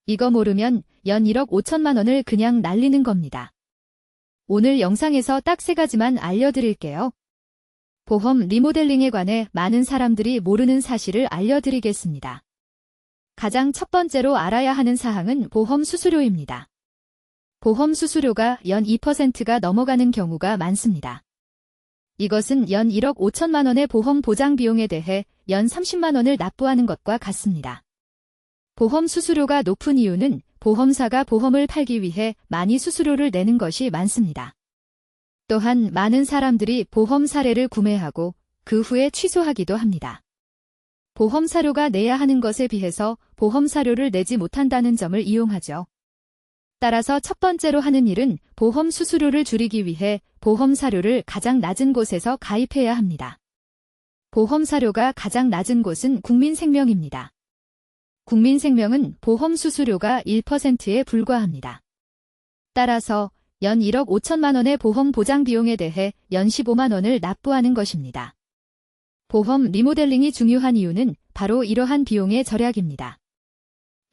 이거 모르면 연 1억 5천만 원을 그냥 날리는 겁니다. 오늘 영상에서 딱 3가지만 알려드릴게요. 보험 리모델링에 관해 많은 사람들이 모르는 사실을 알려드리겠습니다. 가장 첫 번째로 알아야 하는 사항은 보험 수수료입니다. 보험 수수료가 연 2%가 넘어가는 경우가 많습니다. 이것은 연 1억 5천만 원의 보험 보장 비용에 대해 연 30만 원을 납부하는 것과 같습니다. 보험 수수료가 높은 이유는 보험사가 보험을 팔기 위해 많이 수수료를 내는 것이 많습니다. 또한 많은 사람들이 보험 사례를 구매하고 그 후에 취소하기도 합니다. 보험 사료가 내야 하는 것에 비해서 보험 사료를 내지 못한다는 점을 이용하죠. 따라서 첫 번째로 하는 일은 보험 수수료를 줄이기 위해 보험 사료를 가장 낮은 곳에서 가입해야 합니다. 보험 사료가 가장 낮은 곳은 국민생명입니다. 국민생명은 보험 수수료가 1%에 불과합니다. 따라서 연 1억 5천만 원의 보험 보장 비용에 대해 연 15만 원을 납부하는 것입니다. 보험 리모델링이 중요한 이유는 바로 이러한 비용의 절약입니다.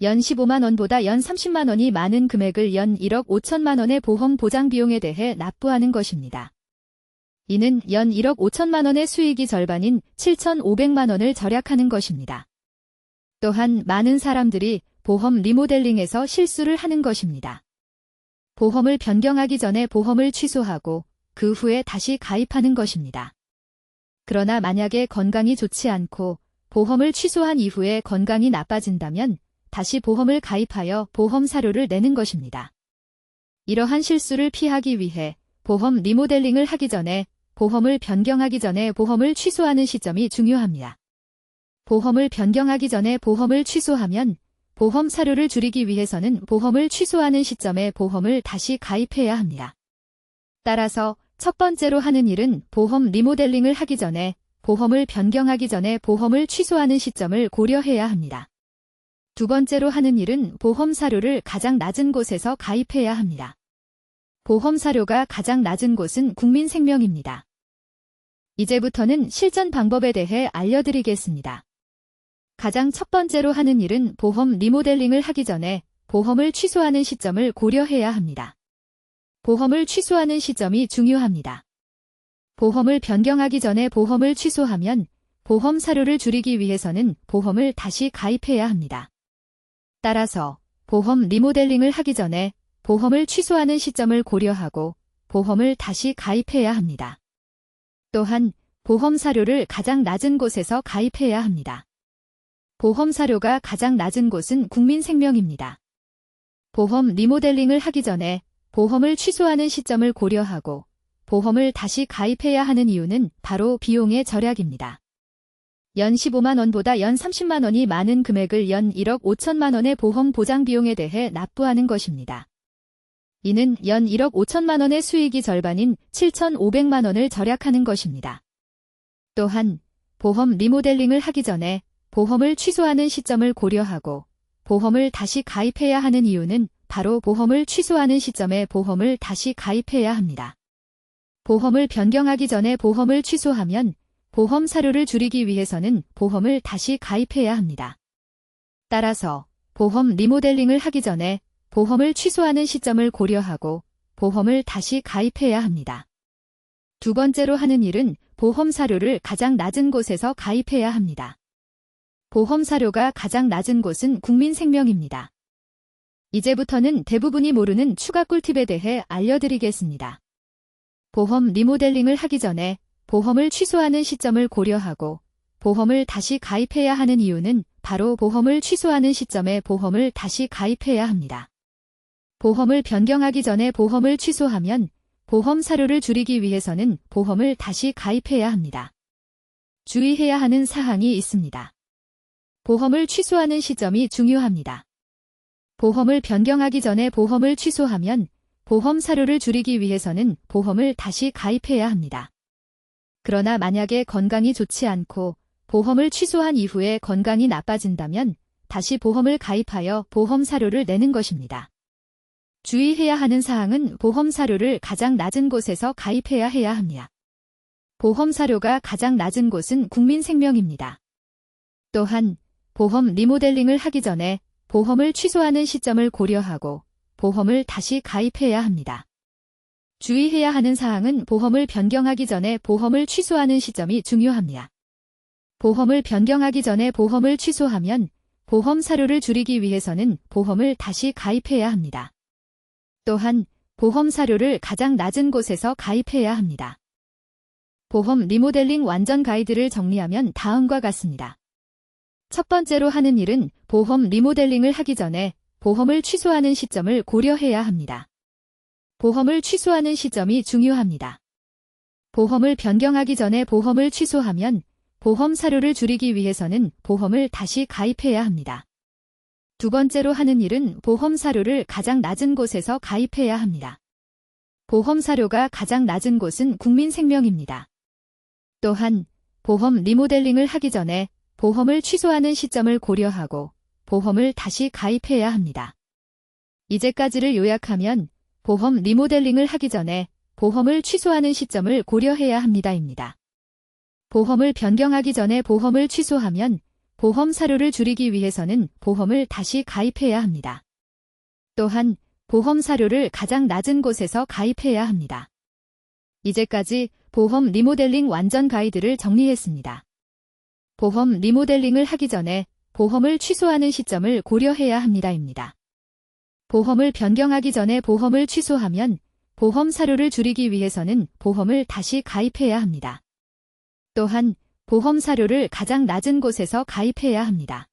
연 15만 원보다 연 30만 원이 많은 금액을 연 1억 5천만 원의 보험 보장 비용에 대해 납부하는 것입니다. 이는 연 1억 5천만 원의 수익이 절반인 7,500만 원을 절약하는 것입니다. 또한 많은 사람들이 보험 리모델링에서 실수를 하는 것입니다. 보험을 변경하기 전에 보험을 취소하고 그 후에 다시 가입하는 것입니다. 그러나 만약에 건강이 좋지 않고 보험을 취소한 이후에 건강이 나빠진다면 다시 보험을 가입하여 보험 사료를 내는 것입니다. 이러한 실수를 피하기 위해 보험 리모델링을 하기 전에 보험을 변경하기 전에 보험을 취소하는 시점이 중요합니다. 보험을 변경하기 전에 보험을 취소하면 보험 사료를 줄이기 위해서는 보험을 취소하는 시점에 보험을 다시 가입해야 합니다. 따라서 첫 번째로 하는 일은 보험 리모델링을 하기 전에 보험을 변경하기 전에 보험을 취소하는 시점을 고려해야 합니다. 두 번째로 하는 일은 보험 사료를 가장 낮은 곳에서 가입해야 합니다. 보험 사료가 가장 낮은 곳은 국민생명입니다. 이제부터는 실전 방법에 대해 알려드리겠습니다. 가장 첫 번째로 하는 일은 보험 리모델링을 하기 전에 보험을 취소하는 시점을 고려해야 합니다. 보험을 취소하는 시점이 중요합니다. 보험을 변경하기 전에 보험을 취소하면 보험 사료를 줄이기 위해서는 보험을 다시 가입해야 합니다. 따라서 보험 리모델링을 하기 전에 보험을 취소하는 시점을 고려하고 보험을 다시 가입해야 합니다. 또한 보험 사료를 가장 낮은 곳에서 가입해야 합니다. 보험 사료가 가장 낮은 곳은 국민생명입니다. 보험 리모델링을 하기 전에 보험을 취소하는 시점을 고려하고 보험을 다시 가입해야 하는 이유는 바로 비용의 절약입니다. 연 15만 원보다 연 30만 원이 많은 금액을 연 1억 5천만 원의 보험 보장 비용에 대해 납부하는 것입니다. 이는 연 1억 5천만 원의 수익이 절반인 7,500만 원을 절약하는 것입니다. 또한 보험 리모델링을 하기 전에 보험을 취소하는 시점을 고려하고 보험을 다시 가입해야 하는 이유는 바로 보험을 취소하는 시점에 보험을 다시 가입해야 합니다. 보험을 변경하기 전에 보험을 취소하면 보험 사료를 줄이기 위해서는 보험을 다시 가입해야 합니다. 따라서 보험 리모델링을 하기 전에 보험을 취소하는 시점을 고려하고 보험을 다시 가입해야 합니다. 두 번째로 하는 일은 보험 사료를 가장 낮은 곳에서 가입해야 합니다. 보험 사료가 가장 낮은 곳은 국민생명입니다. 이제부터는 대부분이 모르는 추가 꿀팁에 대해 알려드리겠습니다. 보험 리모델링을 하기 전에 보험을 취소하는 시점을 고려하고 보험을 다시 가입해야 하는 이유는 바로 보험을 취소하는 시점에 보험을 다시 가입해야 합니다. 보험을 변경하기 전에 보험을 취소하면 보험 사료를 줄이기 위해서는 보험을 다시 가입해야 합니다. 주의해야 하는 사항이 있습니다. 보험을 취소하는 시점이 중요합니다. 보험을 변경하기 전에 보험을 취소하면 보험 사료를 줄이기 위해서는 보험을 다시 가입해야 합니다. 그러나 만약에 건강이 좋지 않고 보험을 취소한 이후에 건강이 나빠진다면 다시 보험을 가입하여 보험 사료를 내는 것입니다. 주의해야 하는 사항은 보험 사료를 가장 낮은 곳에서 가입해야 해야 합니다. 보험 사료가 가장 낮은 곳은 국민생명입니다. 또한 보험 리모델링을 하기 전에 보험을 취소하는 시점을 고려하고 보험을 다시 가입해야 합니다. 주의해야 하는 사항은 보험을 변경하기 전에 보험을 취소하는 시점이 중요합니다. 보험을 변경하기 전에 보험을 취소하면 보험 사료를 줄이기 위해서는 보험을 다시 가입해야 합니다. 또한 보험 사료를 가장 낮은 곳에서 가입해야 합니다. 보험 리모델링 완전 가이드를 정리하면 다음과 같습니다. 첫 번째로 하는 일은 보험 리모델링을 하기 전에 보험을 취소하는 시점을 고려해야 합니다. 보험을 취소하는 시점이 중요합니다. 보험을 변경하기 전에 보험을 취소하면 보험 사료를 줄이기 위해서는 보험을 다시 가입해야 합니다. 두 번째로 하는 일은 보험 사료를 가장 낮은 곳에서 가입해야 합니다. 보험 사료가 가장 낮은 곳은 국민생명입니다. 또한 보험 리모델링을 하기 전에 보험을 취소하는 시점을 고려하고 보험을 다시 가입해야 합니다. 이제까지를 요약하면 보험 리모델링을 하기 전에 보험을 취소하는 시점을 고려해야 합니다입니다. 보험을 변경하기 전에 보험을 취소하면 보험 사료를 줄이기 위해서는 보험을 다시 가입해야 합니다. 또한 보험 사료를 가장 낮은 곳에서 가입해야 합니다. 이제까지 보험 리모델링 완전 가이드를 정리했습니다. 보험 리모델링을 하기 전에 보험을 취소하는 시점을 고려해야 합니다입니다. 보험을 변경하기 전에 보험을 취소하면 보험 사료를 줄이기 위해서는 보험을 다시 가입해야 합니다. 또한 보험 사료를 가장 낮은 곳에서 가입해야 합니다.